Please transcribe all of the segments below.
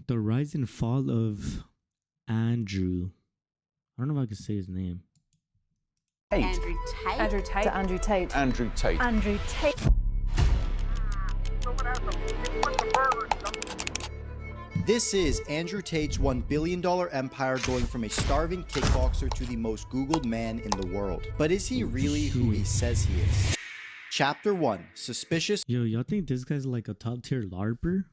The rise and fall of Andrew. I don't know if I can say his name. Andrew Tate. Andrew Tate. To Andrew Tate. Andrew Tate. Andrew Tate. This is Andrew Tate's $1 billion empire going from a starving kickboxer to the most Googled man in the world. But is he really who he says he is? Chapter 1. Suspicious Yo, y'all think this guy's like a top tier LARPer?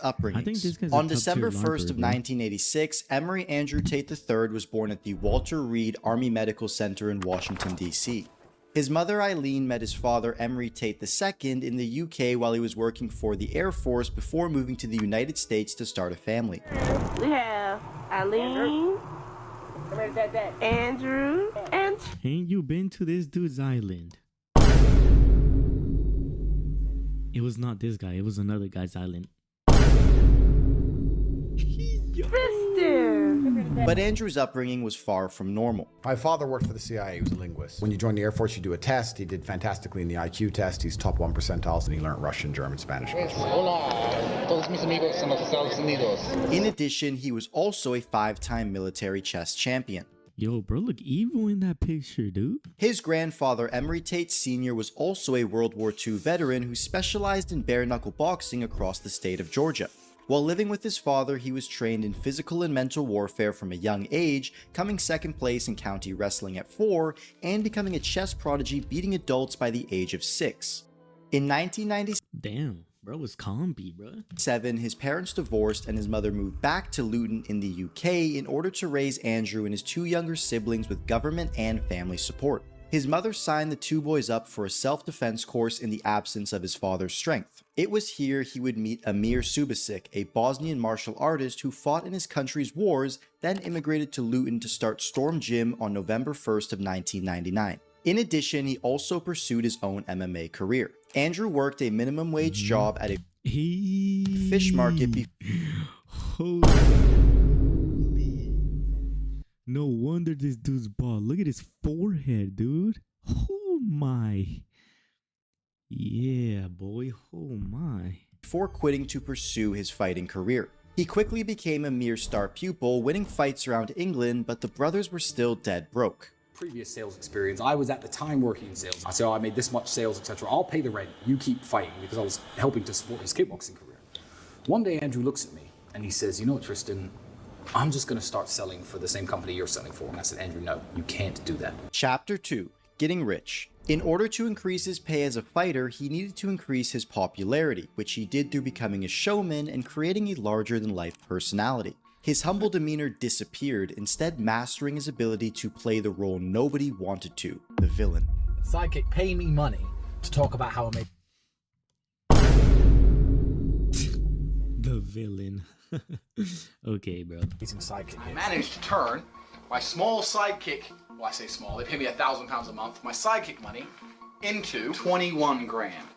upbringings. I think this guy's On a top December tier 1st LARPer, of bro. 1986, Emory Andrew Tate III was born at the Walter Reed Army Medical Center in Washington, D.C. His mother Eileen met his father Emory Tate II in the UK while he was working for the Air Force before moving to the United States to start a family. We have Eileen, Andrew, and Ain't you been to this dude's island? It was not this guy. It was another guy's island. Tristan. But Andrew's upbringing was far from normal. My father worked for the CIA. He was a linguist. When you join the Air Force, you do a test. He did fantastically in the IQ test. He's top 1 percentiles, and he learned Russian, German, Spanish. Hola, todos mis amigos en los Estados Unidos. In addition, he was also a 5-time military chess champion. Yo, bro, look evil in that picture, dude. His grandfather, Emory Tate Sr., was also a World War II veteran who specialized in bare-knuckle boxing across the state of Georgia. While living with his father, he was trained in physical and mental warfare from a young age, coming second place in county wrestling at 4, and becoming a chess prodigy, beating adults by the age of 6. In 1997, Damn, bro was combi, bro. his parents divorced and his mother moved back to Luton in the UK in order to raise Andrew and his 2 younger siblings with government and family support. His mother signed the 2 boys up for a self-defense course in the absence of his father's strength. It was here he would meet Amir Subasic, a Bosnian martial artist who fought in his country's wars, then immigrated to Luton to start Storm Gym on November 1st of 1999. In addition, he also pursued his own MMA career. Andrew worked a minimum wage job at a fish market Holy. No wonder this dude's bald. Look at his forehead, dude. Oh my. Yeah, boy. Oh my. before quitting to pursue his fighting career. He quickly became a mere star pupil, winning fights around England, but the brothers were still dead broke. Previous sales experience, I was at the time working in sales. I said, oh, I made this much sales, etc. I'll pay the rent. You keep fighting, because I was helping to support his kickboxing career. One day, Andrew looks at me and he says, you know what, Tristan, I'm just going to start selling for the same company you're selling for. And I said, Andrew, no, you can't do that. Chapter 2. Getting Rich. In order to increase his pay as a fighter, he needed to increase his popularity, which he did through becoming a showman and creating a larger-than-life personality. His humble demeanor disappeared, instead mastering his ability to play the role nobody wanted to, the villain. Sidekick, pay me money to talk about how I made The villain. Okay, bro. beating sidekick. I managed to turn my small sidekick, well, I say small, they pay me £1,000 a month, my sidekick money, into 21 grand.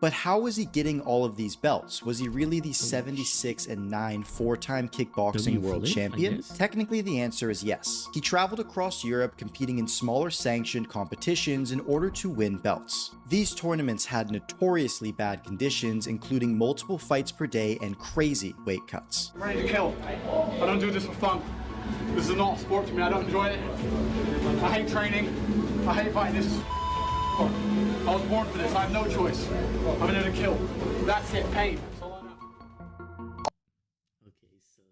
But how was he getting all of these belts? Was he really the 76-9 four-time kickboxing world flip, I champion? guess? Technically, the answer is yes. He traveled across Europe competing in smaller sanctioned competitions in order to win belts. These tournaments had notoriously bad conditions, including multiple fights per day and crazy weight cuts. I'm ready to kill. I don't do this for fun. This is not a sport to me. I don't enjoy it. I hate training. I hate fighting. This is sport. I was born for this. I have no choice. I'm in there to kill. That's it. Pain. That's all I know. Okay, so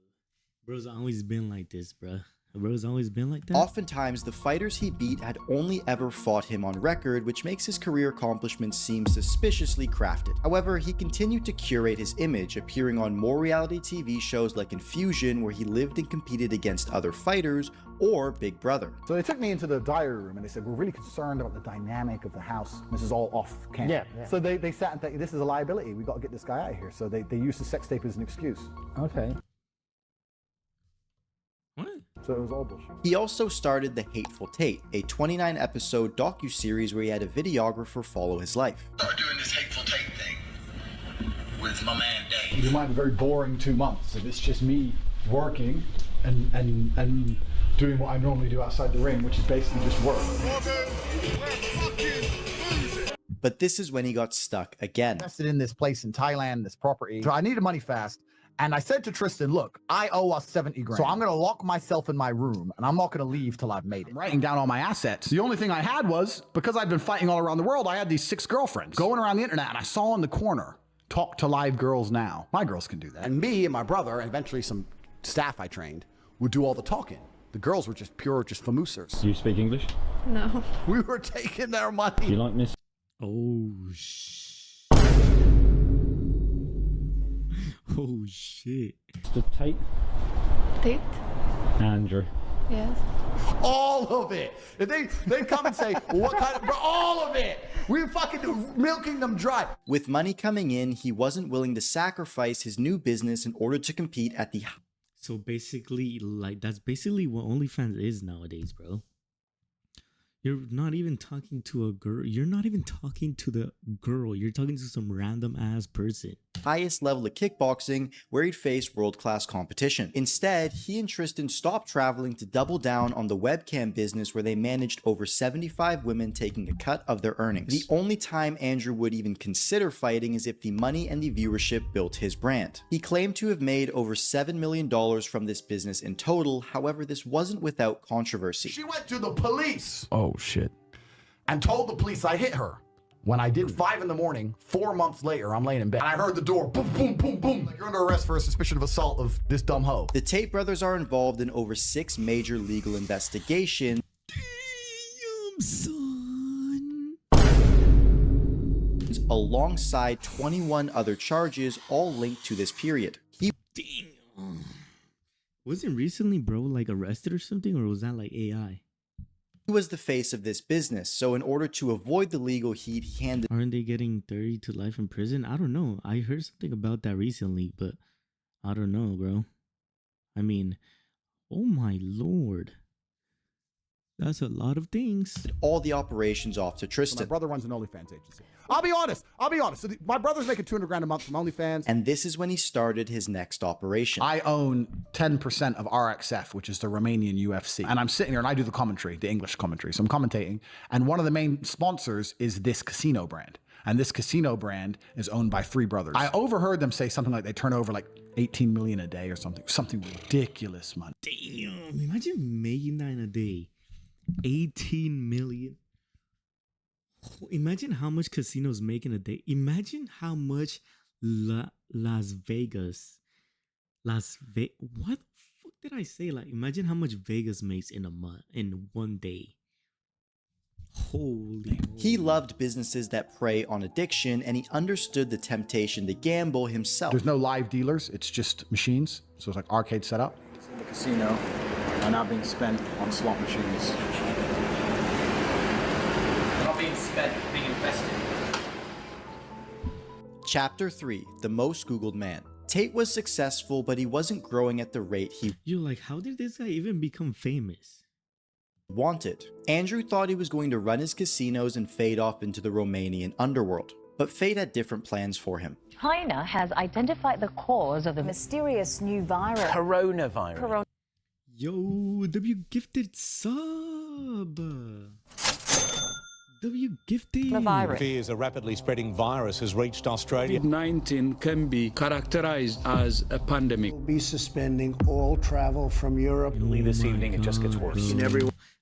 bro's always been like this, bro. Bro's always been like that. Oftentimes, the fighters he beat had only ever fought him on record, which makes his career accomplishments seem suspiciously crafted. However, he continued to curate his image, appearing on more reality TV shows like Infusion, where he lived and competed against other fighters, or Big Brother. So they took me into the diary room and they said, we're really concerned about the dynamic of the house. This is all off camera. Yeah. So they sat and thought, this is a liability. We've got to get this guy out of here. So they used the sex tape as an excuse. Okay. What? So it was all bullshit. He also started The Hateful Tate, a 29-episode docuseries where he had a videographer follow his life. Started doing this Hateful Tate thing with my man Dave. You might have a very boring 2 months if it's just me working and doing what I normally do outside the ring, which is basically just work. But this is when he got stuck again. Invested in this place in Thailand, this property. So I needed money fast. And I said to Tristan, look, I owe us 70 grand. So I'm going to lock myself in my room and I'm not going to leave till I've made it. I'm writing down all my assets. The only thing I had was, because I'd been fighting all around the world, I had these 6 girlfriends going around the internet, and I saw in the corner, talk to live girls now. My girls can do that. And me and my brother, and eventually some staff I trained, would do all the talking. The girls were just pure, just famoosers. Do you speak English? No. We were taking their money. You like Miss? Oh oh shit. The Tate. Tate? Andrew. Yes. All of it. If they come and say, well, what kind of, bro, all of it. We were fucking milking them dry. With money coming in, he wasn't willing to sacrifice his new business in order to compete at the... So basically, like, that's basically what OnlyFans is nowadays, bro. You're not even talking to a girl. You're not even talking to the girl. You're talking to some random ass person. Highest level of kickboxing, where he'd face world-class competition. Instead, he and Tristan stopped traveling to double down on the webcam business, where they managed over 75 women taking a cut of their earnings. The only time Andrew would even consider fighting is if the money and the viewership built his brand. He claimed to have made over $7 million from this business in total. However, this wasn't without controversy. She went to the police. Oh, shit. And told the police I hit her. When I did 5 in the morning, 4 months later, I'm laying in bed. And I heard the door, boom, boom, boom, boom. Like, you're under arrest for a suspicion of assault of this dumb hoe. The Tate brothers are involved in over 6 major legal investigations. Damn, son. Alongside 21 other charges, all linked to this period. Damn. Wasn't recently, bro, like arrested or something, or was that like AI? He was the face of this business, so in order to avoid the legal heat, he handed... Aren't they getting 30 to life in prison? I don't know. I heard something about that recently, but I don't know, bro. I mean, oh my lord. That's a lot of things. All the operations off to Tristan. My brother runs an OnlyFans agency. I'll be honest. So my brother's making 200 grand a month from OnlyFans. And this is when he started his next operation. I own 10% of RXF, which is the Romanian UFC. And I'm sitting here and I do the commentary, the English commentary. So I'm commentating. And one of the main sponsors is this casino brand. And this casino brand is owned by 3 brothers. I overheard them say something like they turn over like 18 million a day or something ridiculous money. Damn, imagine making that in a day. 18 million. Imagine how much casinos make in a day. Imagine how much Las Vegas. What the fuck did I say? Like, imagine how much Vegas makes in a month, in one day. Holy. He loved businesses that prey on addiction, and he understood the temptation to gamble himself. There's no live dealers. It's just machines. So it's like arcade setup. The casino are now being spent on slot machines. Not being spent, being invested. Chapter 3, the most Googled man. Tate was successful, but he wasn't growing at the rate he You're like, how did this guy even become famous? wanted. Andrew thought he was going to run his casinos and fade off into the Romanian underworld, but fate had different plans for him. China has identified the cause of the mysterious new virus. Coronavirus. Yo, W gifted sub. W gifted. Fears a rapidly spreading virus has reached Australia. COVID-19 can be characterized as a pandemic. We'll be suspending all travel from Europe. This evening, it just gets worse.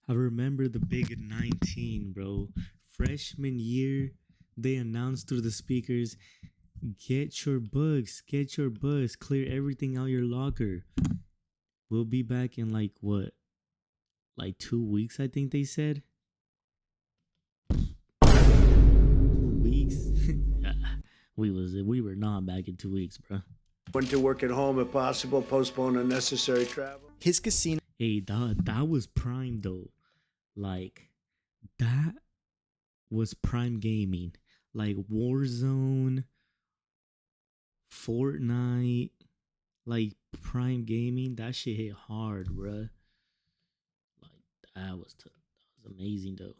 I remember the big 19, bro. Freshman year, they announced through the speakers, get your books, clear everything out your locker. We'll be back in like what? Like 2 weeks, I think they said. 2 weeks? we were not back in 2 weeks, bro. Went to work at home if possible, postpone unnecessary travel. His casino. Hey, that was prime though. Like, that was prime gaming. Like Warzone, Fortnite, like prime gaming. That shit hit hard, bruh. Like, that was amazing though.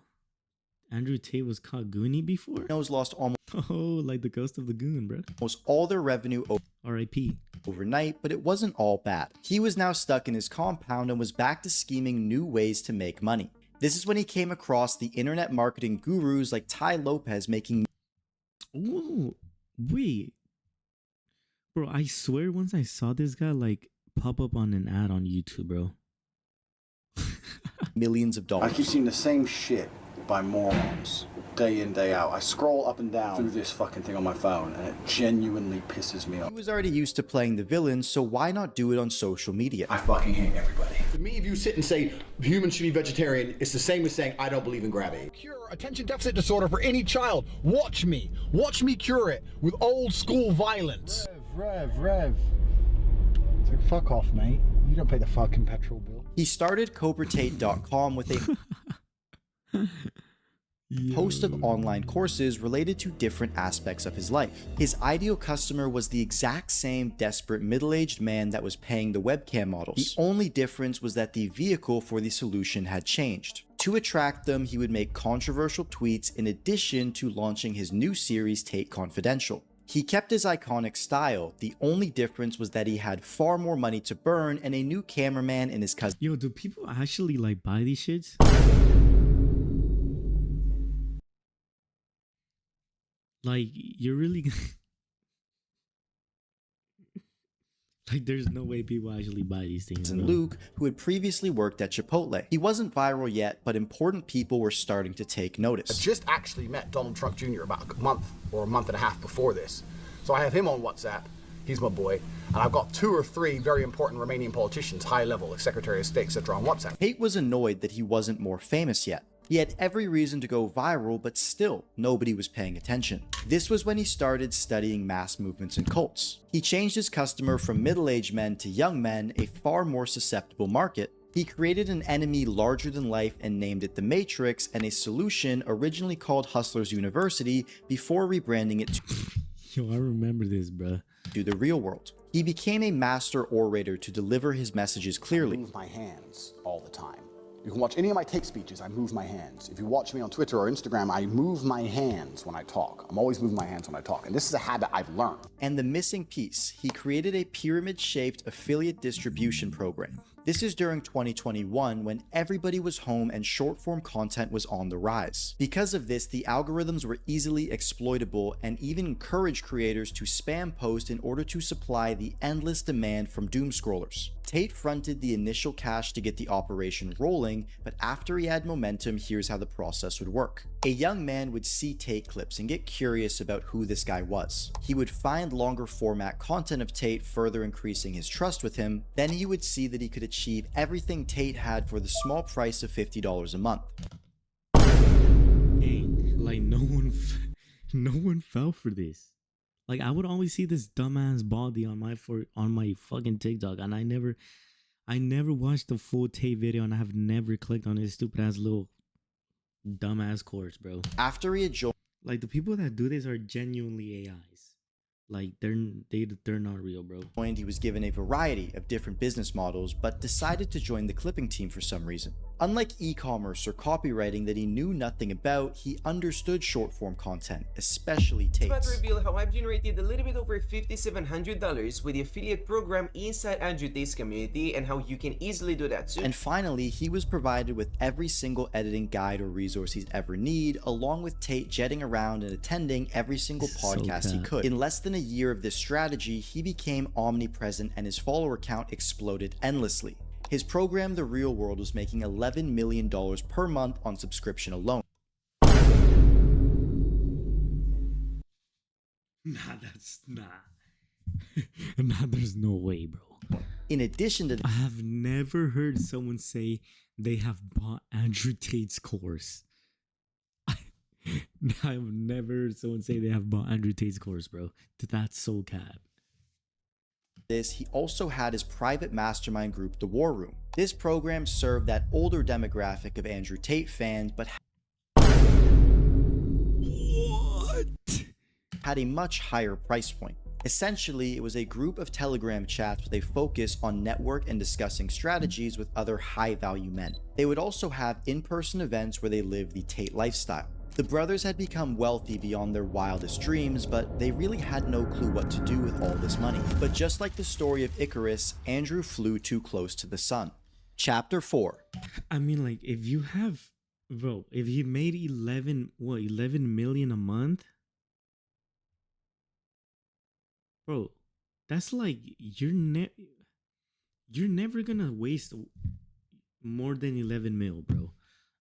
Andrew Tate was caught Goonie before? Knows lost almost like the ghost of the goon, bruh. Almost all their revenue R.I.P. overnight, but it wasn't all bad. He was now stuck in his compound and was back to scheming new ways to make money. This is when he came across the internet marketing gurus like Ty Lopez making... Ooh, wait. Bro, I swear once I saw this guy like pop up on an ad on YouTube, bro. Millions of dollars. I keep seeing the same shit by morons day in, day out. I scroll up and down through this fucking thing on my phone and it genuinely pisses me off. He was already used to playing the villain, so why not do it on social media? I fucking hate everybody. To me, if you sit and say humans should be vegetarian, it's the same as saying I don't believe in gravity. Cure attention deficit disorder for any child. Watch me cure it with old school violence. Rev. It's like, fuck off, mate. You don't pay the fucking petrol bill. He started CobraTate.com with a host of online courses related to different aspects of his life. His ideal customer was the exact same desperate middle-aged man that was paying the webcam models. The only difference was that the vehicle for the solution had changed. To attract them, he would make controversial tweets in addition to launching his new series Tate Confidential. He kept his iconic style. The only difference was that he had far more money to burn and a new cameraman in his cousin. Yo, do people actually like buy these shits? Like, you're really like, there's no way people actually buy these things. And Luke, who had previously worked at Chipotle. He wasn't viral yet, but important people were starting to take notice. I just actually met Donald Trump Jr. about a month or a month and a half before this. So I have him on WhatsApp. He's my boy. And I've got 2 or 3 very important Romanian politicians, high level, like Secretary of State, etc. on WhatsApp. Tate was annoyed that he wasn't more famous yet. He had every reason to go viral, but still, nobody was paying attention. This was when he started studying mass movements and cults. He changed his customer from middle-aged men to young men, a far more susceptible market. He created an enemy larger than life and named it The Matrix, and a solution originally called Hustlers University before rebranding it to Yo, I remember this, bruh. To the real world. He became a master orator to deliver his messages clearly. I move my hands all the time. You can watch any of my take speeches, I move my hands. If you watch me on Twitter or Instagram, I move my hands when I talk. I'm always moving my hands when I talk. And this is a habit I've learned. And the missing piece, he created a pyramid-shaped affiliate distribution program. This is during 2021 when everybody was home and short-form content was on the rise. Because of this, the algorithms were easily exploitable and even encouraged creators to spam post in order to supply the endless demand from doom scrollers. Tate fronted the initial cash to get the operation rolling, but after he had momentum, here's how the process would work. A young man would see Tate clips and get curious about who this guy was. He would find longer format content of Tate, further increasing his trust with him. Then he would see that he could achieve everything Tate had for the small price of $50 a month. Dang, like no one fell for this. Like, I would always see this dumbass body on my fucking TikTok, and I never watched the full Tate video, and I have never clicked on his stupid ass little dumbass course, bro. After he had joined, like, the people that do this are genuinely AIs. Like, they're not real, bro. He was given a variety of different business models, but decided to join the clipping team for some reason. Unlike e-commerce or copywriting that he knew nothing about, he understood short-form content, especially Tate's. I'm about to reveal how I've generated a little bit over $5,700 with the affiliate program inside Andrew Tate's community, and how you can easily do that too. And finally, he was provided with every single editing guide or resource he'd ever need, along with Tate jetting around and attending every single podcast he could. In less than a year of this strategy, he became omnipresent and his follower count exploded endlessly. His program, The Real World, was making $11 million per month on subscription alone. Nah, there's no way, bro. In addition to I have never heard someone say they have bought Andrew Tate's course. I've never heard someone say they have bought Andrew Tate's course, bro. That's so cap. This, he also had his private mastermind group, The War Room. This program served that older demographic of Andrew Tate fans, but had a much higher price point. Essentially, it was a group of Telegram chats with a focus on network and discussing strategies with other high-value men. They would also have in-person events where they lived the Tate lifestyle. The brothers had become wealthy beyond their wildest dreams, but they really had no clue what to do with all this money. But just like the story of Icarus, Andrew flew too close to the sun. Chapter 4. I mean, like, if you have, bro, if he made 11 million a month, bro, That's like you're never gonna waste more than 11 mil, bro.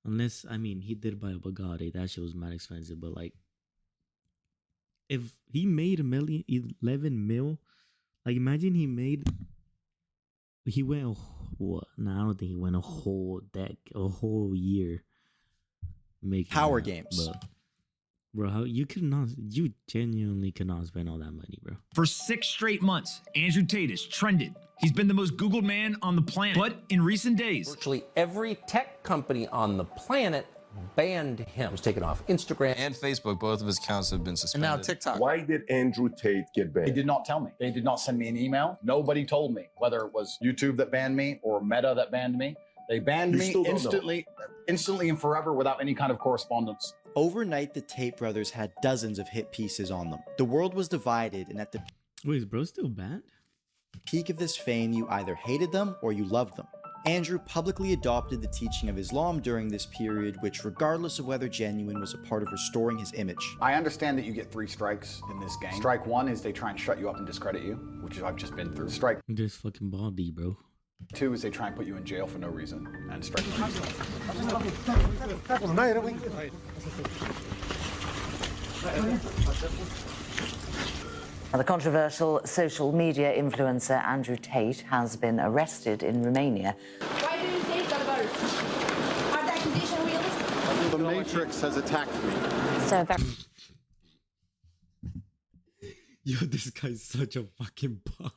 Unless, I mean, he did buy a Bugatti. That shit was mad expensive. But like, if he made 11 mil, like imagine he went what? No, I don't think he went a whole year making Power that, games. But, bro, you genuinely cannot spend all that money, bro. For 6 straight months, Andrew Tate has trended. He's been the most Googled man on the planet. But in recent days, Virtually every tech company on the planet banned him. He was taken off Instagram and Facebook. Both of his accounts have been suspended. And now TikTok. Why did Andrew Tate get banned? They did not tell me. They did not send me an email. Nobody told me, whether it was YouTube that banned me or Meta that banned me. They banned me instantly and forever without any kind of correspondence. Overnight, the Tate brothers had dozens of hit pieces on them. The world was divided, and at the Wait, is bro still banned? peak of this fame, you either hated them or you loved them. Andrew publicly adopted the teaching of Islam during this period, which, regardless of whether genuine, was a part of restoring his image. I understand that you get 3 strikes in this game. Strike 1 is they try and shut you up and discredit you, which I've just been through. Strike This fucking baldy, bro. 2 is they try and put you in jail for no reason. And strike 3 The controversial social media influencer Andrew Tate has been arrested in Romania. Why do you say that about Are the accusations realistic? The Matrix has attacked me. So Yo, this guy's such a fucking bot.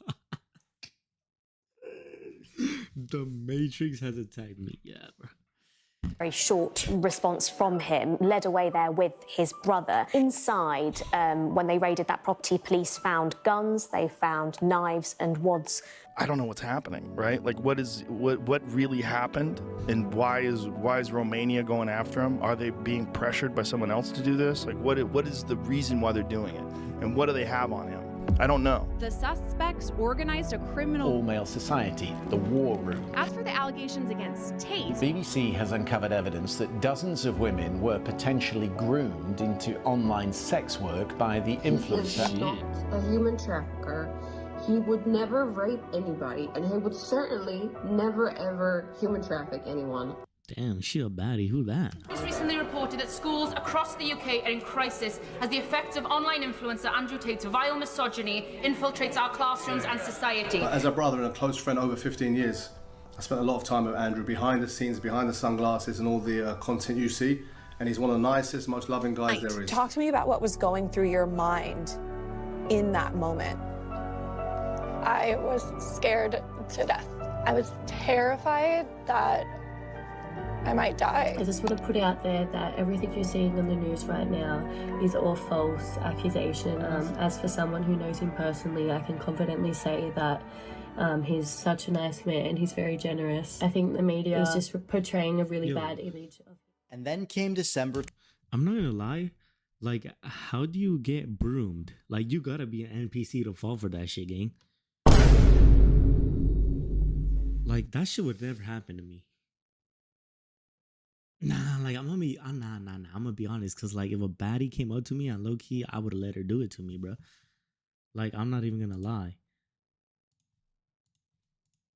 The Matrix has attacked me. Yeah, bro. Very short response from him, led away there with his brother. Inside, when they raided that property, police found guns, they found knives and wads. I don't know what's happening, right? Like, what really happened, and why is Romania going after him? Are they being pressured by someone else to do this? Like, what is the reason why they're doing it, and what do they have on him? I don't know. The suspects organized a criminal all-male society, the war room. As for the allegations against Tate, The BBC has uncovered evidence that dozens of women were potentially groomed into online sex work by the influencer. He is not a human trafficker. He would never rape anybody, and he would certainly never ever human traffic anyone. Damn, she a baddie. Who that? It's recently reported that schools across the UK are in crisis as the effects of online influencer Andrew Tate's vile misogyny infiltrates our classrooms and society. As a brother and a close friend over 15 years, I spent a lot of time with Andrew behind the scenes, behind the sunglasses and all the content you see, and he's one of the nicest, most loving guys there is. Talk to me about what was going through your mind in that moment. I was scared to death. I was terrified that I might die. I just want to put out there that everything you're seeing on the news right now is all false accusation. As for someone who knows him personally, I can confidently say that he's such a nice man. He's very generous. I think the media is just portraying a really bad image of him. And then came December. I'm not gonna lie. Like, how do you get broomed? Like, you gotta be an NPC to fall for that shit, gang. Like, that shit would never happen to me. Nah, like, I'm gonna be honest, because, like, if a baddie came up to me on low-key, I would have let her do it to me, bro. Like, I'm not even gonna lie.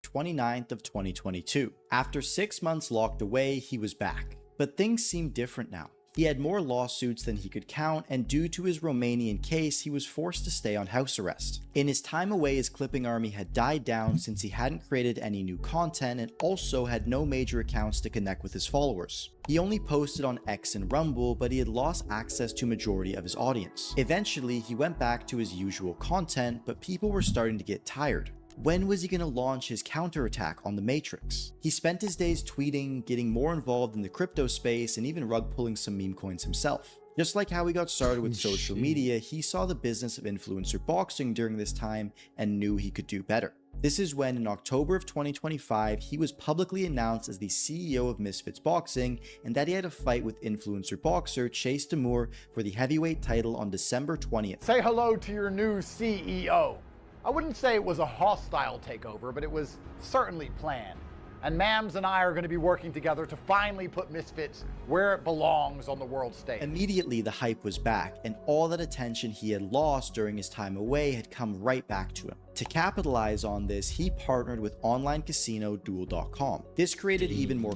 29th of 2022. After 6 months locked away, he was back. But things seemed different now. He had more lawsuits than he could count, and due to his Romanian case, he was forced to stay on house arrest. In his time away, his clipping army had died down since he hadn't created any new content and also had no major accounts to connect with his followers. He only posted on X and Rumble, but he had lost access to majority of his audience. Eventually, he went back to his usual content, but people were starting to get tired. When was he going to launch his counterattack on the Matrix? He spent his days tweeting, getting more involved in the crypto space, and even rug pulling some meme coins himself. Just like how he got started with social media, he saw the business of influencer boxing during this time and knew he could do better. This is when, in October of 2025, he was publicly announced as the CEO of Misfits Boxing, and that he had a fight with influencer boxer Chase Damour for the heavyweight title on December 20th. Say hello to your new CEO. I wouldn't say it was a hostile takeover, but it was certainly planned. And Mams and I are going to be working together to finally put Misfits where it belongs on the world stage. Immediately, the hype was back, and all that attention he had lost during his time away had come right back to him. To capitalize on this, he partnered with online casino Duel.com. This created even more...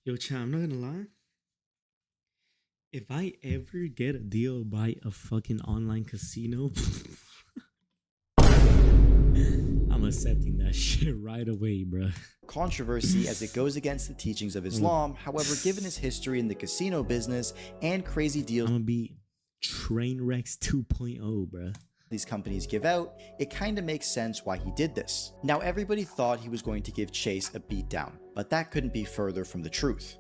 Yo, Chad, I'm not gonna lie. If I ever get a deal by a fucking online casino, I'm accepting that shit right away, bruh. Controversy as it goes against the teachings of Islam. However, given his history in the casino business and crazy deals I'm gonna be Trainwrecks 2.0, bruh. These companies give out, it kinda makes sense why he did this. Now, everybody thought he was going to give Chase a beatdown, but that couldn't be further from the truth.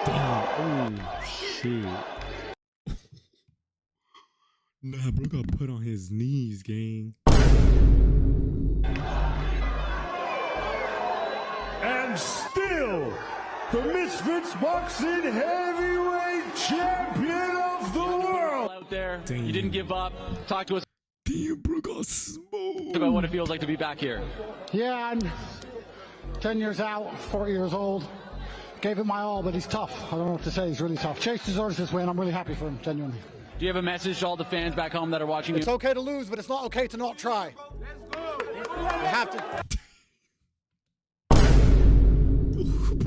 Damn, oh shit. Nah, bro got put on his knees, gang. And still, the Misfits Boxing Heavyweight Champion of the World! Out there, Damn. you didn't give up. Talk to us Damn, bro got smoked. about what it feels like to be back here. Yeah, I'm 10 years out, 40 years old. Gave it my all, but he's tough. I don't know what to say. He's really tough. Chase deserves this win. I'm really happy for him, genuinely. Do you have a message to all the fans back home that are watching you? It's okay to lose, but it's not okay to not try. You have to.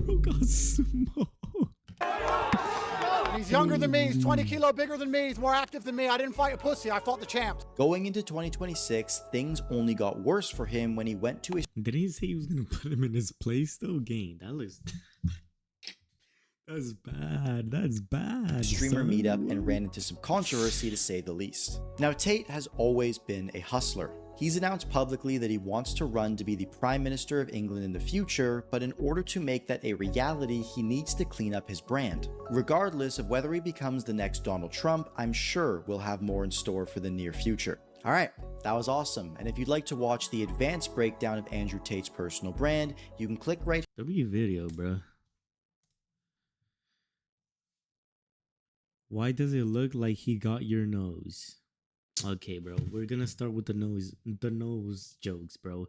Bro got smoked. He's younger than me. He's 20 kilo bigger than me. He's more active than me. I didn't fight a pussy. I fought the champ. Going into 2026, things only got worse for him when he went to a Did he say he was gonna put him in his place though? Gang, that looks that's bad. That's bad. streamer son. meetup and ran into some controversy to say the least. Now, Tate has always been a hustler. He's announced publicly that he wants to run to be the Prime Minister of England in the future, but in order to make that a reality, he needs to clean up his brand. Regardless of whether he becomes the next Donald Trump, I'm sure we'll have more in store for the near future. Alright, that was awesome, and if you'd like to watch the advanced breakdown of Andrew Tate's personal brand, you can click right W video, bro. Why does it look like he got your nose? Okay, bro. We're gonna start with the nose jokes, bro.